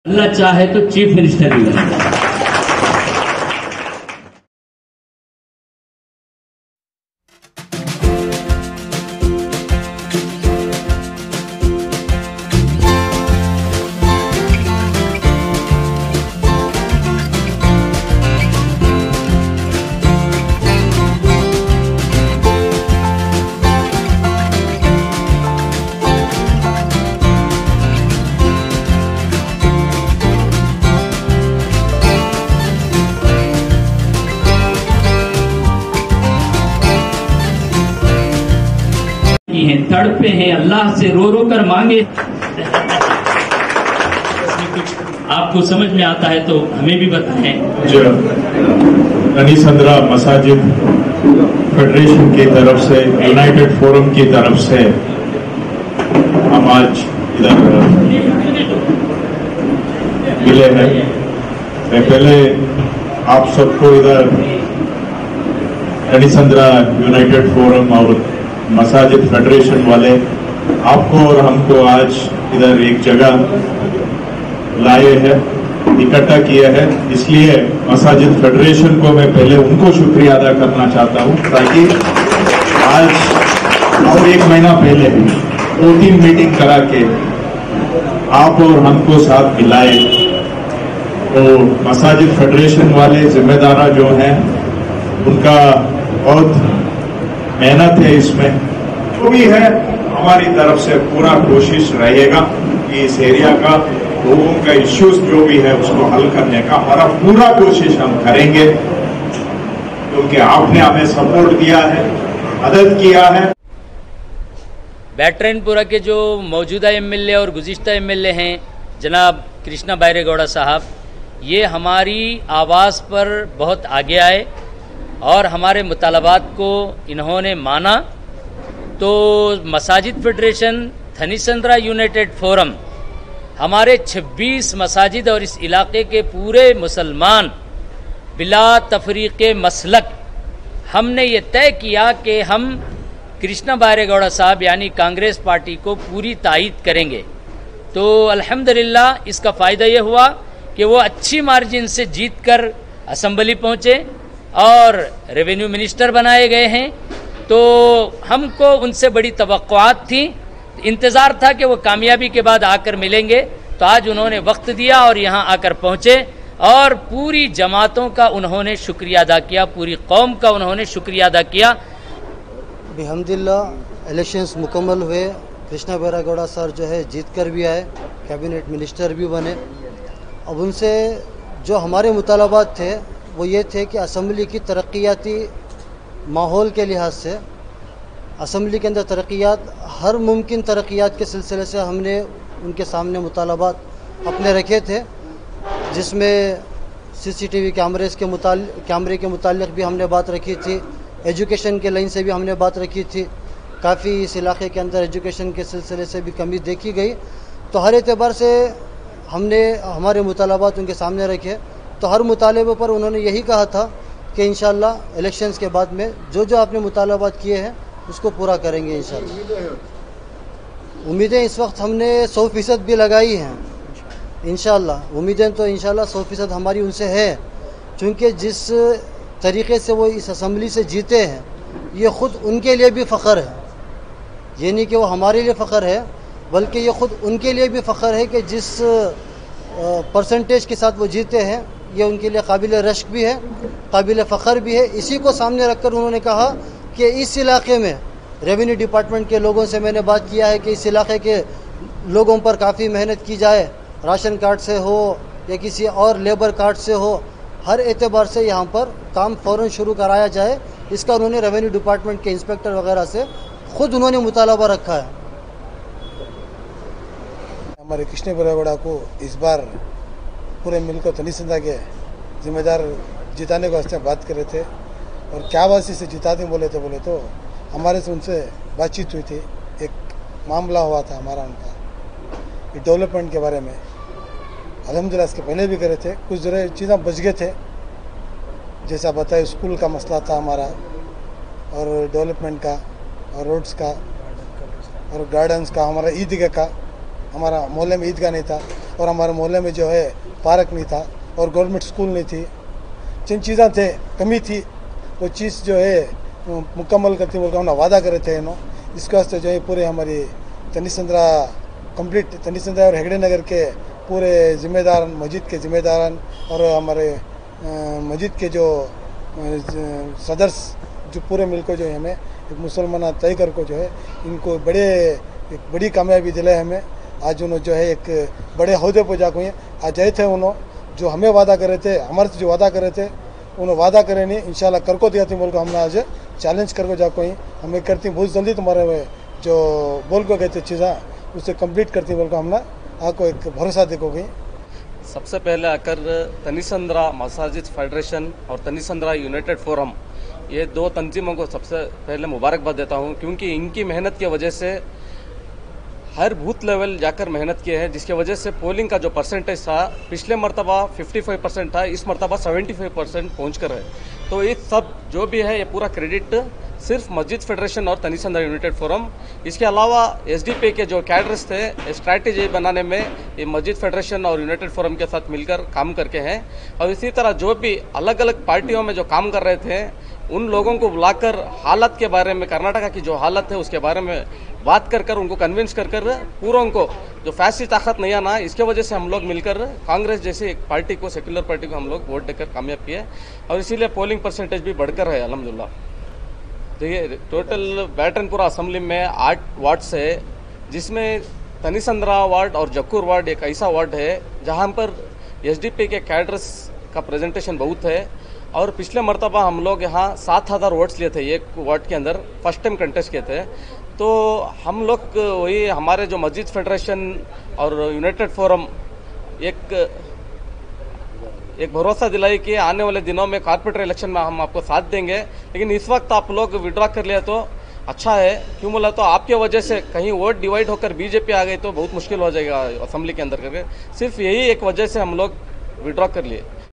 अल्लाह चाहे तो chief minister भी बनेगा। हैं, तड़पे हैं, अल्लाह से रो रो कर मांगे। आपको समझ में आता है तो हमें भी बताएं। रनीसंद्रा मसाजिद फेडरेशन की तरफ से, यूनाइटेड फोरम की तरफ से हम आज इधर मिले हैं। मैं पहले आप सबको इधर रनीसंद्रा यूनाइटेड फोरम और मसाजिद फेडरेशन वाले आपको और हमको आज इधर एक जगह लाए हैं, इकट्ठा किए हैं। इसलिए मसाजिद फेडरेशन को मैं पहले उनको शुक्रिया अदा करना चाहता हूं, ताकि आज और एक महीना पहले 2-3 मीटिंग करा के आप और हमको साथ मिलाए। तो मसाजिद फेडरेशन वाले जिम्मेदार जो हैं उनका बहुत मेहनत है इसमें। जो भी है हमारी तरफ से पूरा कोशिश रहेगा कि इस एरिया का लोगों का इश्यूज जो भी है उसको हल करने का हमारा पूरा कोशिश हम करेंगे, क्योंकि आपने हमें सपोर्ट दिया है, मदद किया है। बैटरनपुरा के जो मौजूदा एमएलए और गुज़िश्ता एमएलए हैं जनाब कृष्णा बैरेगौड़ा साहब, ये हमारी आवाज़ पर बहुत आगे आए और हमारे मुतालबात को इन्होंने माना। तो मसाजिद फेडरेशन, थनीसंद्रा यूनाइटेड फोरम, हमारे 26 मसाजिद और इस इलाके के पूरे मुसलमान बिला तफरीक़े मसलक हमने ये तय किया कि हम कृष्णा बैरेगौड़ा साहब यानी कांग्रेस पार्टी को पूरी तायीद करेंगे। तो अल्हम्दुलिल्लाह इसका फ़ायदा ये हुआ कि वो अच्छी मार्जिन से जीत कर असम्बली पहुँचे और रेवेन्यू मिनिस्टर बनाए गए हैं। तो हमको उनसे बड़ी तवक्कुआत थी, इंतज़ार था कि वो कामयाबी के बाद आकर मिलेंगे। तो आज उन्होंने वक्त दिया और यहाँ आकर पहुँचे और पूरी जमातों का उन्होंने शुक्रिया अदा किया, पूरी कौम का उन्होंने शुक्रिया अदा किया। अल्हम्दुलिल्लाह इलेक्शंस मुकम्मल हुए, कृष्णा बैरेगौड़ा सर जो है जीत कर भी आए, कैबिनेट मिनिस्टर भी बने। अब उनसे जो हमारे मुतालबात थे वो ये थे कि असम्बली की तरक्याती माहौल के लिहाज से असम्बली के अंदर तरक्यात, हर मुमकिन तरक्यात के सिलसिले से हमने उनके सामने मुतालबात अपने रखे थे, जिसमें सीसीटीवी कैमरे के मुतालिक भी हमने बात रखी थी, एजुकेशन के लाइन से भी हमने बात रखी थी। काफ़ी इस इलाके के अंदर एजुकेशन के सिलसिले से भी कमी देखी गई। तो हर एतबार से हमने हमारे मुतालबात उनके सामने रखे। तो हर मुतालबे पर उन्होंने यही कहा था कि इंशाअल्लाह इलेक्शंस के बाद में जो जो आपने मुतालबात किए हैं उसको पूरा करेंगे इंशाअल्लाह। उम्मीदें इस वक्त हमने 100% भी लगाई हैं इंशाअल्लाह। उम्मीदें तो इंशाअल्लाह 100% हमारी उनसे है, चूँकि जिस तरीक़े से वो इस असम्बली से जीते हैं ये ख़ुद उनके लिए भी फ़ख्र है। ये नहीं कि वो हमारे लिए फ़ख्र है, बल्कि ये ख़ुद उनके लिए भी फ़ख्र है कि जिस परसेंटेज के साथ वो जीते हैं ये उनके लिए काबिल रश्क भी है, काबिल फ़ख्र भी है। इसी को सामने रखकर उन्होंने कहा कि इस इलाके में रेवेन्यू डिपार्टमेंट के लोगों से मैंने बात किया है कि इस इलाके के लोगों पर काफ़ी मेहनत की जाए, राशन कार्ड से हो या किसी और लेबर कार्ड से हो, हर एतबार से यहाँ पर काम फ़ौरन शुरू कराया जाए। इसका उन्होंने रेवेन्यू डिपार्टमेंट के इंस्पेक्टर वगैरह से ख़ुद उन्होंने मुतालबा रखा है। हमारे कृष्णा बैरेगौड़ा को इस बार पूरे मिलकर थनीसंद्रा के जिम्मेदार जिताने को वास्ते बात कर रहे थे और क्या वासी से जिता दें बोले तो हमारे से उनसे बातचीत हुई थी। एक मामला हुआ था हमारा उनका डेवलपमेंट के बारे में। अल्हम्दुलिल्लाह इसके पहले भी करे थे, कुछ ज़रा चीज़ें बच गए थे, जैसा बताया स्कूल का मसला था हमारा और डेवलपमेंट का और रोड्स का और गार्डन्स का, हमारा ईदगाह का, हमारा मोहल्ले में ईदगाह नहीं था। और हमारे मोहल्ले में जो है पार्क नहीं था और गवर्नमेंट स्कूल नहीं थी। जिन चीज़ें थे कमी थी वो चीज़ जो है मुकम्मल करते बोल हमने वादा करे थे इन्हों। इसके वास्ते जो है पूरे हमारी तनिसंद्रा कंप्लीट तनिसंद्रा और हेगड़े नगर के पूरे जिम्मेदार मस्जिद के जिम्मेदार और हमारे मस्जिद के जो सदस्य जो पूरे मिलकर जो है हमें एक मुसलमान तय कर को जो है इनको एक बड़ी कामयाबी दिलाई हमें। आज उन्होंने जो है एक बड़े अहदे पर जाकर आज आए थे उन्होंने जो हमें वादा करे थे हमारे से जो वादा करे थे उन्होंने वादा करे नहीं इंशाल्लाह कर को दिया थी बोल को हमने आज चैलेंज कर को जाको हमें करती बहुत जल्दी तुम्हारे जो बोल को गए थे चीज़ें उसे कंप्लीट करती बोल को हमने आपको एक भरोसा देखो गई। सबसे पहले आकर तनिसंद्रा मसाजिद फेडरेशन और तनिसंद्रा यूनाइटेड फोरम ये दो तंजीमों को सबसे पहले मुबारकबाद देता हूँ, क्योंकि इनकी मेहनत की वजह से हर बूथ लेवल जाकर मेहनत की है, जिसकी वजह से पोलिंग का जो परसेंटेज था पिछले मरतबा 55% था, इस मरतबा 75% पहुँच कर है। तो ये सब जो भी है ये पूरा क्रेडिट सिर्फ मस्जिद फेडरेशन और तनिसंद्रा यूनाइटेड फोरम, इसके अलावा एसडीपी के जो कैडर्स थे स्ट्रैटेजी बनाने में ये मस्जिद फेडरेशन और यूनाइटेड फोरम के साथ मिलकर काम करके हैं। और इसी तरह जो भी अलग अलग पार्टियों में जो काम कर रहे थे उन लोगों को बुलाकर हालत के बारे में, कर्नाटका की जो हालत है उसके बारे में बात कर उनको कन्विंस कर पूरा उनको जो फैसली ताकत नहीं आना, इसके वजह से हम लोग मिलकर कांग्रेस जैसी एक पार्टी को, सेक्युलर पार्टी को हम लोग वोट देकर कामयाब किए और इसीलिए पोलिंग परसेंटेज भी बढ़कर है अल्हम्दुलिल्लाह। देखिए टोटल बैटनपुरा असेंबली में 8 वार्ड्स है, जिसमें तनिसंद्रा वार्ड और जक्कूर वार्ड एक ऐसा वार्ड है जहां पर एसडीपी के कैडर्स का प्रेजेंटेशन बहुत है। और पिछले मरतबा हम लोग यहाँ 7000 वोट्स लिए थे एक वार्ड के अंदर, फर्स्ट टाइम कंटेस्ट किए थे। तो हम लोग वही हमारे जो मस्जिद फेडरेशन और यूनाइटेड फोरम एक भरोसा दिलाई कि आने वाले दिनों में कॉर्पोरेटर इलेक्शन में हम आपको साथ देंगे, लेकिन इस वक्त आप लोग विड्रॉ कर लिया तो अच्छा है। क्यों बोला तो आपके वजह से कहीं वोट डिवाइड होकर बीजेपी आ गई तो बहुत मुश्किल हो जाएगा असेंबली के अंदर करके, सिर्फ यही एक वजह से हम लोग विड्रॉ कर लिए।